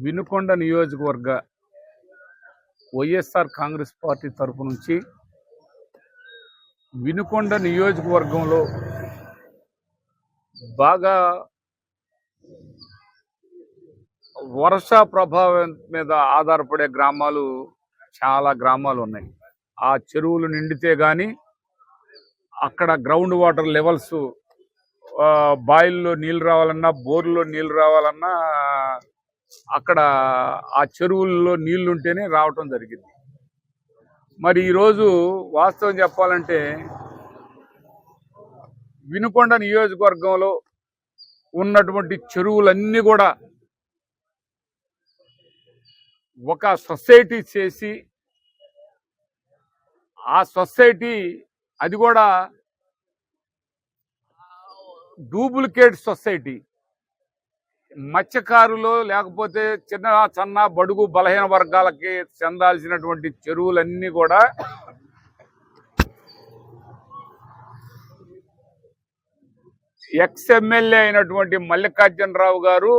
వినుకొండ నియోజకవర్గ వైఎస్ఆర్ కాంగ్రెస్ పార్టీ తరపు నుంచి వినుకొండ నియోజకవర్గంలో బాగా వర్ష ప్రభావం మీద ఆధారపడే గ్రామాలు చాలా గ్రామాలు ఉన్నాయి. ఆ చెరువులు నిండితే గాని అక్కడ గ్రౌండ్ వాటర్ లెవెల్స్ బాయిల్లో నీళ్ళు రావాలన్నా, బోర్లో నీళ్ళు రావాలన్నా అక్కడ ఆ చెరువుల్లో నీళ్లు ఉంటేనే రావటం జరిగింది. మరి ఈరోజు వాస్తవం చెప్పాలంటే వినుకొండ నియోజకవర్గంలో ఉన్నటువంటి చెరువులన్నీ కూడా ఒక సొసైటీ చేసి, ఆ సొసైటీ అది కూడా డూప్లికేట్ సొసైటీ, మత్స్యకారులు లేకపోతే చిన్న బడుగు బలహీన వర్గాలకి చెందాల్సినటువంటి చెరువులన్నీ కూడా ఎక్స్ఎమ్మెల్యే అయినటువంటి మల్లికార్జునరావు గారు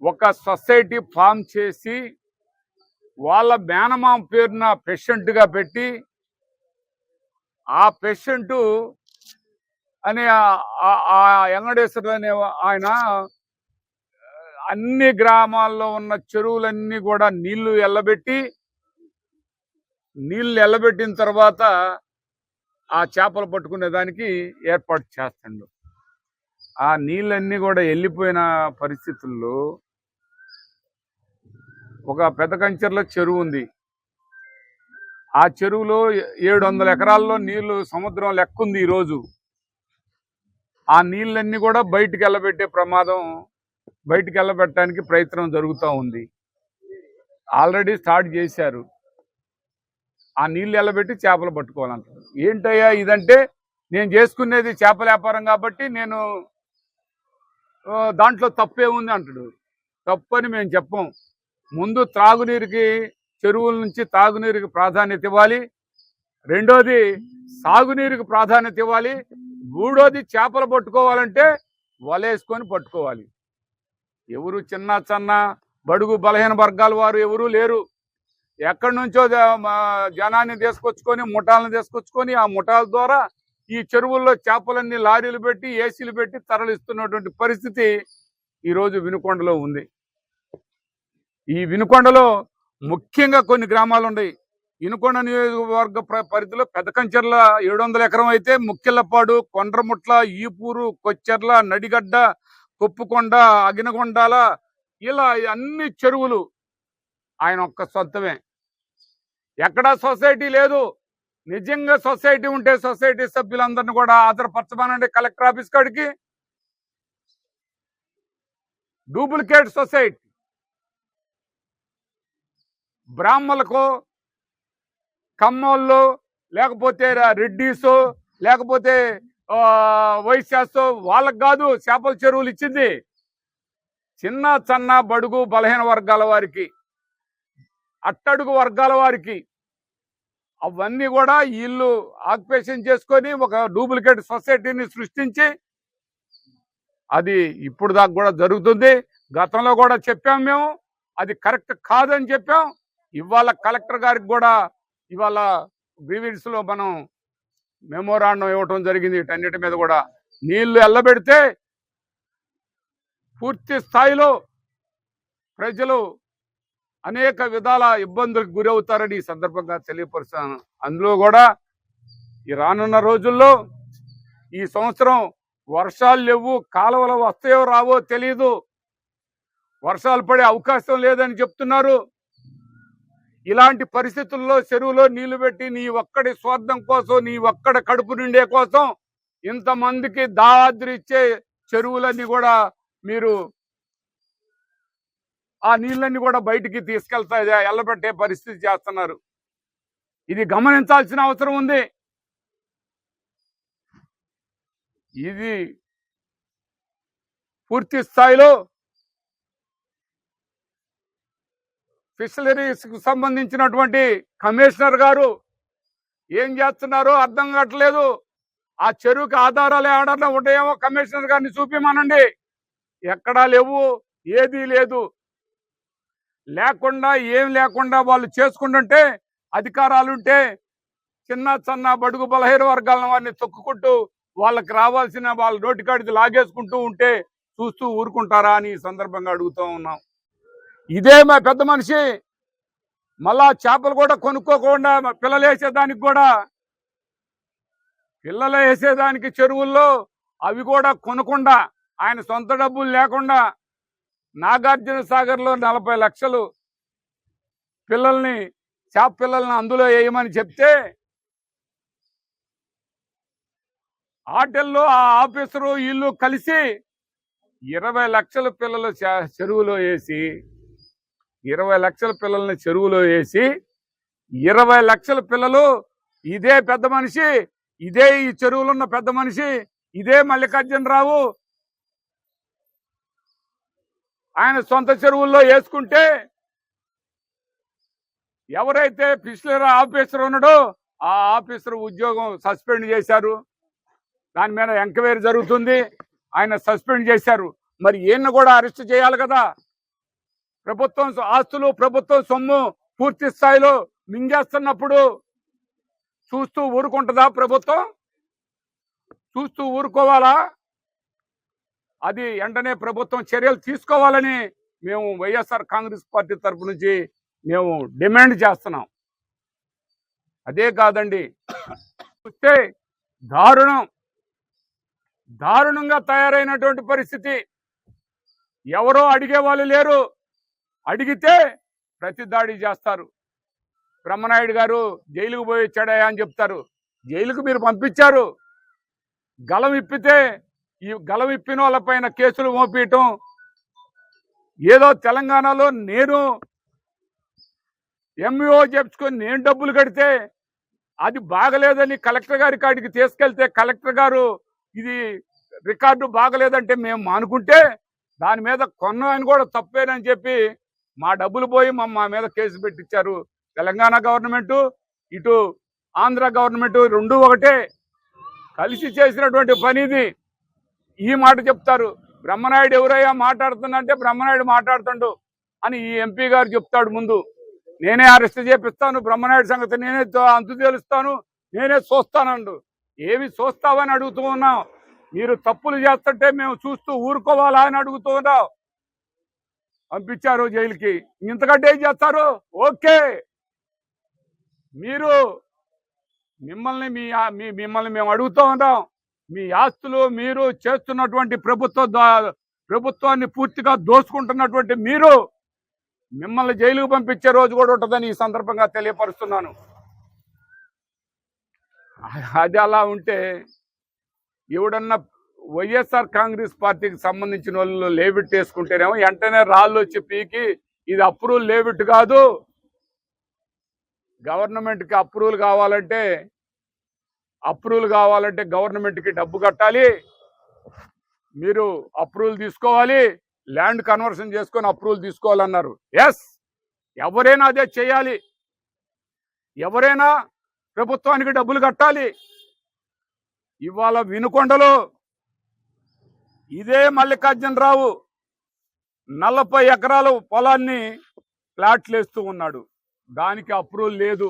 ఒక సొసైటీ ఫామ్ చేసి వాళ్ళ మేనమామ పేరున పేషెంట్గా పెట్టి, ఆ పేషెంట్ అనే ఆ వెంకటేశ్వరుడు అనే ఆయన అన్ని గ్రామాల్లో ఉన్న చెరువులన్నీ కూడా నీళ్లు ఎల్లబెట్టిన తర్వాత ఆ చేపలు పట్టుకునే దానికి ఏర్పాటు చేస్తాడు. ఆ నీళ్ళన్నీ కూడా వెళ్ళిపోయిన పరిస్థితుల్లో ఒక పెద్ద కంచెర్ల చెరువు ఉంది. ఆ చెరువులో 700 ఎకరాల్లో నీళ్లు సముద్రం లెక్కుంది. ఈరోజు ఆ నీళ్ళన్నీ కూడా బయటికి వెళ్ళబెట్టడానికి ప్రయత్నం జరుగుతూ ఉంది. ఆల్రెడీ స్టార్ట్ చేశారు. ఆ నీళ్ళు వెళ్ళబెట్టి చేపలు పట్టుకోవాలంటారు. ఏంటయ్యా ఇదంటే, నేను చేసుకునేది చేపల వ్యాపారం కాబట్టి నేను దాంట్లో తప్పే ఉంది అంటాడు. తప్పని మేము చెప్పం. ముందు త్రాగునీరుకి, చెరువుల నుంచి తాగునీరుకి ప్రాధాన్యత ఇవ్వాలి. రెండోది సాగునీరుకి ప్రాధాన్యత ఇవ్వాలి. మూడోది చేపలు పట్టుకోవాలంటే వలేసుకొని పట్టుకోవాలి. ఎవరు చిన్న బడుగు బలహీన వర్గాల వారు ఎవరూ లేరు. ఎక్కడి నుంచో జనాన్ని తీసుకొచ్చుకొని, ముఠాలను తీసుకొచ్చుకొని, ఆ ముఠాల ద్వారా ఈ చెరువుల్లో చేపలన్నీ లారీలు పెట్టి, ఏసీలు పెట్టి తరలిస్తున్నటువంటి పరిస్థితి ఈరోజు వినుకొండలో ఉంది. ఈ వినుకొండలో ముఖ్యంగా కొన్ని గ్రామాలు ఉన్నాయి. వినుకొండ నియోజకవర్గ పరిధిలో పెద్ద కంచెర్ల 700 ఎకరం అయితే, ముక్కెళ్ళపాడు, కొండ్రముట్ల, ఈపూరు, కొచ్చెర్ల, నడిగడ్డ, కొప్పుకొండ, అగినగొండాల, ఇలా అన్ని చెరువులు ఆయన ఒక్క సొంతమే. ఎక్కడా సొసైటీ లేదు. నిజంగా సొసైటీ ఉంటే సొసైటీ సభ్యులందరినీ కూడా ఆధారపరచమనండి కలెక్టర్ ఆఫీస్ కాడికి. డూప్లికేట్ సొసైటీ బ్రాహ్మణులకు, కమ్మోళ్ళు, లేకపోతే రెడ్డీసో, లేకపోతే వైశ్యాసో వాళ్ళకు కాదు చేపల చెరువులు ఇచ్చింది. చిన్న బడుగు బలహీన వర్గాల వారికి, అట్టడుగు వర్గాల వారికి అవన్నీ కూడా వీళ్ళు ఆక్యుపేషన్ చేసుకొని ఒక డూప్లికేట్ సొసైటీని సృష్టించి, అది ఇప్పుడు దాకా కూడా జరుగుతుంది. గతంలో కూడా చెప్పాం మేము, అది కరెక్ట్ కాదని చెప్పాం. ఇవాళ కలెక్టర్ గారికి కూడా ఇవాళ గ్రీవెన్స్ లో మనం మెమోరాండం ఇవ్వటం జరిగింది. వీటన్నిటి మీద కూడా నీళ్లు ఎల్లబెడితే పూర్తి స్థాయిలో ప్రజలు అనేక విధాల ఇబ్బందులకు గురవుతారని ఈ సందర్భంగా తెలియపరుస్తాను. అందులో కూడా ఈ రానున్న రోజుల్లో, ఈ సంవత్సరం వర్షాలు లేవు, కాలువలు వస్తాయో రావో తెలియదు, వర్షాలు పడే అవకాశం లేదని చెప్తున్నారు. ఇలాంటి పరిస్థితుల్లో చెరువులో నీళ్లు పెట్టి నీ ఒక్కడి స్వార్థం కోసం, నీ ఒక్కడ కడుపు నిండే కోసం ఇంతమందికి దాద్రి ఇచ్చే చెరువులన్నీ కూడా మీరు ఆ నీళ్ళన్నీ కూడా బయటికి ఎల్లబెట్టే పరిస్థితి చేస్తున్నారు. ఇది గమనించాల్సిన అవసరం ఉంది. ఇది పూర్తి స్థాయిలో ఫిషరీస్ కు సంబంధించినటువంటి కమిషనర్ గారు ఏం చేస్తున్నారో అర్థం కావట్లేదు. ఆ చెరువుకి ఆధారాలు ఏమన్నా ఉంటాయేమో కమిషనర్ గారిని చూపిమనండి. ఎక్కడా లేవు. ఏదీ లేదు. లేకుండా ఏం లేకుండా వాళ్ళు చేసుకుంటుంటే, అధికారాలుంటే చిన్న సన్న బడుగు బలహీన వర్గాల వారిని తొక్కుకుంటూ వాళ్ళకి రావాల్సిన వాళ్ళ నోటికాడికి లాగేసుకుంటూ ఉంటే చూస్తూ ఊరుకుంటారా అని ఈ సందర్భంగా అడుగుతూ ఉన్నాం. ఇదే మా పెద్ద మనిషి మళ్ళా చేపలు కూడా కొనుక్కోకుండా పిల్లలు వేసేదానికి చెరువుల్లో అవి కూడా కొనకుండా ఆయన సొంత డబ్బులు లేకుండా నాగార్జున సాగర్లో 40 లక్షలు చేప పిల్లల్ని అందులో వేయమని చెప్తే ఆటల్లో ఆ ఆఫీసరు వీళ్ళు కలిసి 20 లక్షల పిల్లలు చెరువులో వేసి 20 లక్షల పిల్లల్ని చెరువులో వేసి 20 లక్షల పిల్లలు ఇదే పెద్ద మనిషి, ఇదే ఈ చెరువులో ఉన్న పెద్ద మనిషి, ఇదే మల్లికార్జునరావు ఆయన సొంత చెరువుల్లో వేసుకుంటే ఎవరైతే ఫిషరీ ఆఫీసర్ ఉన్నాడో ఆ ఆఫీసర్ ఉద్యోగం సస్పెండ్ చేశారు. దాని మీద ఎంక్వైరీ జరుగుతుంది. ఆయన సస్పెండ్ చేశారు. మరి ఈయన కూడా అరెస్ట్ చేయాలి కదా. ప్రభుత్వం ఆస్తులు ప్రభుత్వం సొమ్ము పూర్తి స్థాయిలో మింగేస్తున్నప్పుడు చూస్తూ ఊరుకుంటుందా ప్రభుత్వం? చూస్తూ ఊరుకోవాలా? అది వెంటనే ప్రభుత్వం చర్యలు తీసుకోవాలని మేము వైఎస్ఆర్ కాంగ్రెస్ పార్టీ తరఫు నుంచి మేము డిమాండ్ చేస్తున్నాం. అదే కాదండి, చూస్తే దారుణంగా తయారైనటువంటి పరిస్థితి. ఎవరో అడిగే వాళ్ళు లేరు, అడిగితే ప్రతి దాడి చేస్తారు. బ్రహ్మనాయుడు గారు జైలుకు పోయి వచ్చాడయా అని చెప్తారు. జైలుకు మీరు పంపించారు. గలం ఇప్పితే ఈ గలం ఇప్పిన వాళ్ళపైన కేసులు మోపీయటం, ఏదో తెలంగాణలో నేను ఎంఈఓ చెప్పుకొని నేను డబ్బులు కడితే అది బాగలేదని కలెక్టర్ గారి కాడికి తీసుకెళ్తే కలెక్టర్ గారు ఇది రికార్డు బాగలేదంటే మేము మానుకుంటే దాని మీద కొన్నాయని కూడా తప్పేనని చెప్పి మా డబ్బులు పోయి మా మీద కేసు పెట్టించారు. తెలంగాణ గవర్నమెంటు ఇటు ఆంధ్ర గవర్నమెంట్ రెండు ఒకటే కలిసి చేసినటువంటి పని ఇది. ఈ మాట చెప్తారు. బ్రహ్మనాయుడు ఎవరయ్యా మాట్లాడుతుందంటే బ్రహ్మనాయుడు మాట్లాడుతుండు అని ఈ ఎంపీ గారు చెప్తాడు. ముందు నేనే అరెస్ట్ చేపిస్తాను, బ్రహ్మనాయుడు సంగతి నేనే అంతు తేలుస్తాను, నేనే చూస్తానండు. ఏమి చూస్తావని అడుగుతూ ఉన్నాం. మీరు తప్పులు చేస్తుంటే మేము చూస్తూ ఊరుకోవాలా అని అడుగుతూ ఉన్నాం. పంపించారు జైలుకి. ఇంతకంటే ఏం చేస్తారు? ఓకే, మిమ్మల్ని మేము అడుగుతూ ఉన్నాం. మీ ఆస్తులు మీరు చేస్తున్నటువంటి ప్రభుత్వాన్ని పూర్తిగా దోచుకుంటున్నటువంటి మిమ్మల్ని జైలుకు పంపించే రోజు కూడా ఉంటుందని ఈ సందర్భంగా తెలియపరుస్తున్నాను. అది అలా ఉంటే ఎవడన్నా వైఎస్ఆర్ కాంగ్రెస్ పార్టీకి సంబంధించిన వాళ్ళు లేవిట్ వేసుకుంటేనేమో వెంటనే రాళ్ళు వచ్చి పీకి ఇది అప్రూవల్ లేవిట్ కాదు, గవర్నమెంట్కి అప్రూవల్ కావాలంటే గవర్నమెంట్కి డబ్బు కట్టాలి, మీరు అప్రూవల్ తీసుకోవాలి, ల్యాండ్ కన్వర్షన్ చేసుకొని అప్రూవల్ తీసుకోవాలన్నారు. ఎస్, ఎవరైనా అదే చేయాలి. ఎవరైనా ప్రభుత్వానికి డబ్బులు కట్టాలి. ఇవాళ వినుకొండలో ఇదే మల్లికార్జునరావు 40 ఎకరాల పొలాన్ని ప్లాట్లు వేస్తూ ఉన్నాడు. దానికి అప్రూవల్ లేదు.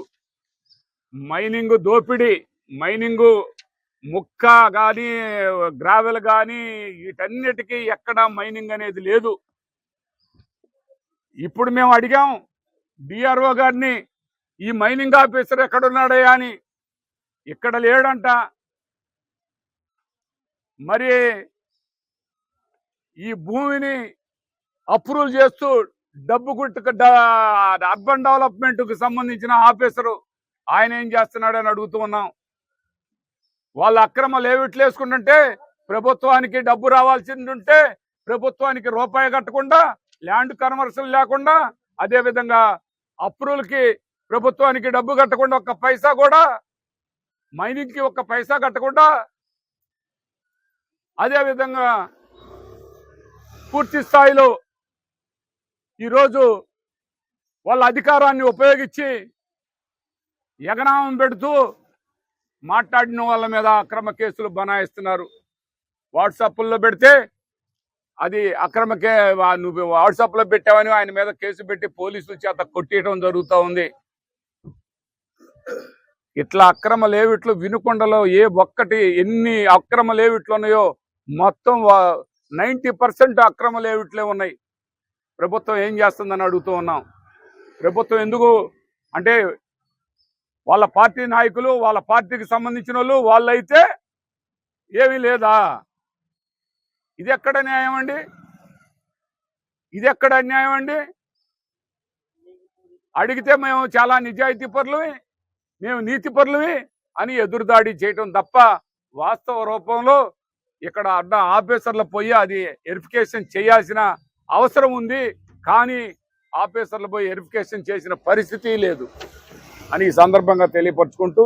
మైనింగ్ దోపిడీ, మైనింగ్ ముక్క కానీ గ్రావెల్ కానీ వీటన్నిటికీ ఎక్కడ మైనింగ్ అనేది లేదు. ఇప్పుడు మేము అడిగాం డిఆర్ఓ గారిని, ఈ మైనింగ్ ఆఫీసర్ ఎక్కడున్నాడయ్యా అని. ఇక్కడ లేడంట. మరి ఈ భూమిని అప్రూవల్ చేస్తూ డబ్బు అర్బన్ డెవలప్మెంట్కి సంబంధించిన ఆఫీసరు ఆయన ఏం చేస్తున్నాడని అడుగుతూ ఉన్నాం. వాళ్ళు అక్రమ లేవిట్లు వేసుకుంటుంటే ప్రభుత్వానికి డబ్బు రావాల్సింది ఉంటే ప్రభుత్వానికి రూపాయి కట్టకుండా, ల్యాండ్ కన్వర్షన్ లేకుండా, అదేవిధంగా అప్రూవల్కి ప్రభుత్వానికి డబ్బు కట్టకుండా, ఒక్క పైసా కూడా మైనింగ్కి ఒక్క పైసా కట్టకుండా, అదేవిధంగా పూర్తి స్థాయిలో ఈరోజు వాళ్ళ అధికారాన్ని ఉపయోగించి ఎగనామం పెడుతూ మాట్లాడిన వాళ్ళ మీద అక్రమ కేసులు బనాయిస్తున్నారు. వాట్సాప్లో పెడితే అది అక్రమకే నువ్వు వాట్సాప్ లో పెట్టావని ఆయన మీద కేసు పెట్టి పోలీసుల చేత కొట్టేయడం జరుగుతూ ఉంది. ఇట్లా అక్రమ లేవిట్లు వినుకొండలో ఎన్ని అక్రమ లేవిట్లు ఉన్నాయో మొత్తం 90% అక్రమ లేవిట్లే ఉన్నాయి. ప్రభుత్వం ఏం చేస్తుందని అడుగుతూ ఉన్నాం. ప్రభుత్వం ఎందుకు అంటే వాళ్ళ పార్టీ నాయకులు, వాళ్ళ పార్టీకి సంబంధించిన వాళ్ళైతే ఏమీ లేదా? ఇది ఎక్కడ న్యాయం అండి? ఇది ఎక్కడ అన్యాయం అండి? అడిగితే మేము చాలా నిజాయితీ పరులవి, మేము నీతి పరులవి అని ఎదురుదాడి చేయటం తప్ప వాస్తవ రూపంలో ఇక్కడ అడ్డ ఆఫీసర్లు పోయి అది వెరిఫికేషన్ చేయాల్సిన అవసరం ఉంది. కానీ ఆఫీసర్లు పోయి వెరిఫికేషన్ చేసిన పరిస్థితి లేదు అని ఈ సందర్భంగా తెలియపరుచుకుంటూ